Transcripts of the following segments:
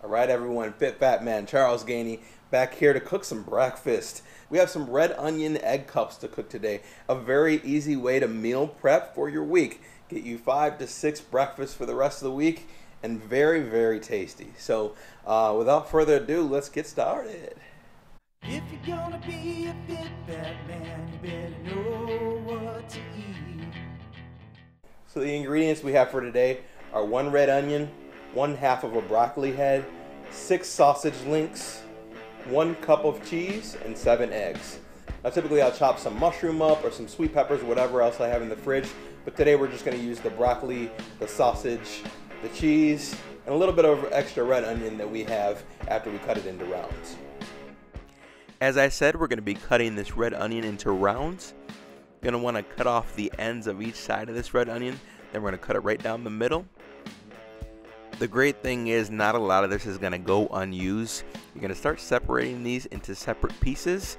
Alright everyone, Fit Fat Man Charles Gainey back here to cook some breakfast. We have some red onion egg cups to cook today. A very easy way to meal prep for your week. Get you 5 to 6 breakfasts for the rest of the week and very, very tasty. So without further ado, let's get started. If you're gonna be a fit fat man, you better know what to eat. So the ingredients we have for today are 1 red onion, 1/2 of a broccoli head, 6 sausage links, 1 cup of cheese, and 7 eggs. Now typically I'll chop some mushroom up or some sweet peppers or whatever else I have in the fridge, but today we're just going to use the broccoli, the sausage, the cheese, and a little bit of extra red onion that we have after we cut it into rounds. As I said, we're going to be cutting this red onion into rounds. You're going to want to cut off the ends of each side of this red onion, then we're going to cut it right down the middle. The great thing is not a lot of this is going to go unused. You're going to start separating these into separate pieces.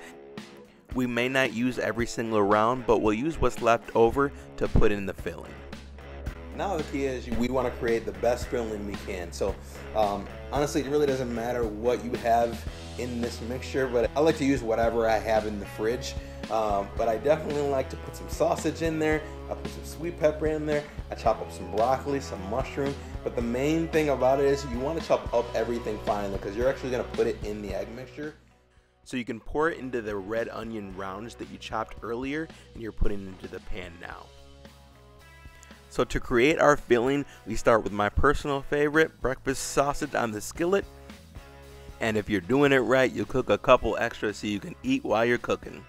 We may not use every single round, but we'll use what's left over to put in the filling. Now the key is we want to create the best filling we can. So honestly, it really doesn't matter what you have in this mixture, but I like to use whatever I have in the fridge. But I definitely like to put some sausage in there. I put some sweet pepper in there. I chop up some broccoli, some mushroom. But the main thing about it is you want to chop up everything finely because you're actually going to put it in the egg mixture. So you can pour it into the red onion rounds that you chopped earlier and you're putting it into the pan now. So to create our filling, we start with my personal favorite, breakfast sausage on the skillet. And if you're doing it right, you'll cook a couple extra so you can eat while you're cooking.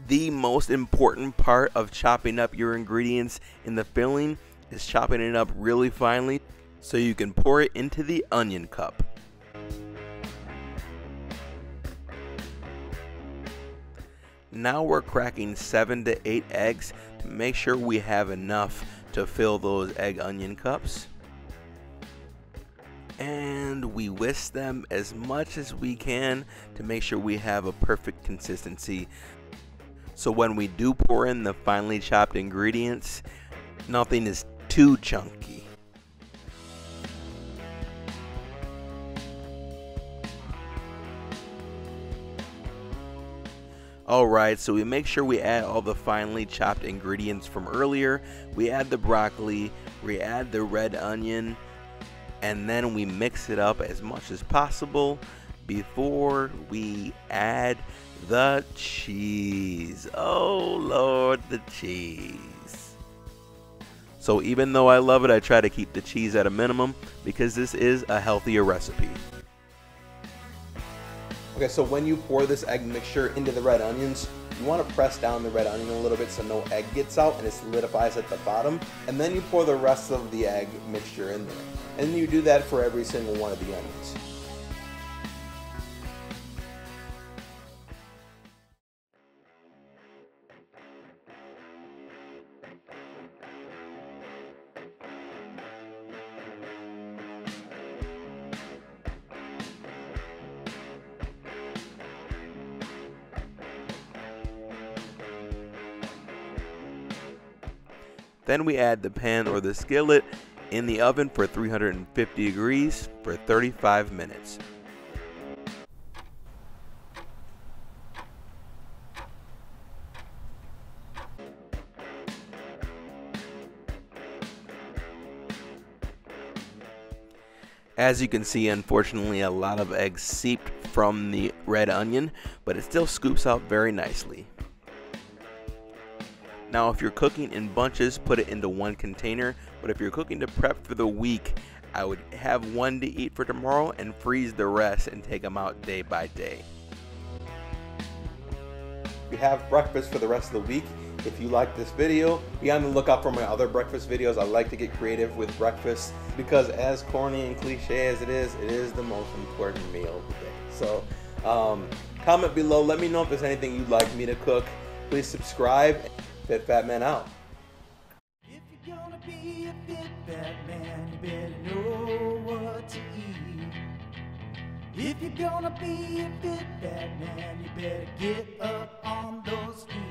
The most important part of chopping up your ingredients in the filling is chopping it up really finely so you can pour it into the onion cup. Now we're cracking 7 to 8 eggs to make sure we have enough to fill those egg onion cups. And we whisk them as much as we can to make sure we have a perfect consistency. So when we do pour in the finely chopped ingredients, nothing is too chunky. Alright, so we make sure we add all the finely chopped ingredients from earlier. We add the broccoli, we add the red onion, and then we mix it up as much as possible before we add the cheese. Oh Lord, the cheese. So even though I love it, I try to keep the cheese at a minimum because this is a healthier recipe. Okay, so when you pour this egg mixture into the red onions, you want to press down the red onion a little bit so no egg gets out and it solidifies at the bottom. And then you pour the rest of the egg mixture in there. And you do that for every single one of the onions. Then we add the pan or the skillet in the oven for 350 degrees for 35 minutes. As you can see, unfortunately, a lot of eggs seeped from the red onion, but it still scoops out very nicely. Now if you're cooking in bunches, put it into one container, but if you're cooking to prep for the week, I would have 1 to eat for tomorrow and freeze the rest and take them out day by day. We have breakfast for the rest of the week. If you like this video, be on the lookout for my other breakfast videos. I like to get creative with breakfast because as corny and cliche as it is the most important meal of the day. So comment below, let me know if there's anything you'd like me to cook. Please subscribe. Fit Fat Man out. If you're gonna be a fit fat man, you better know what to eat. If you're gonna be a fit fat man, you better get up on those feet.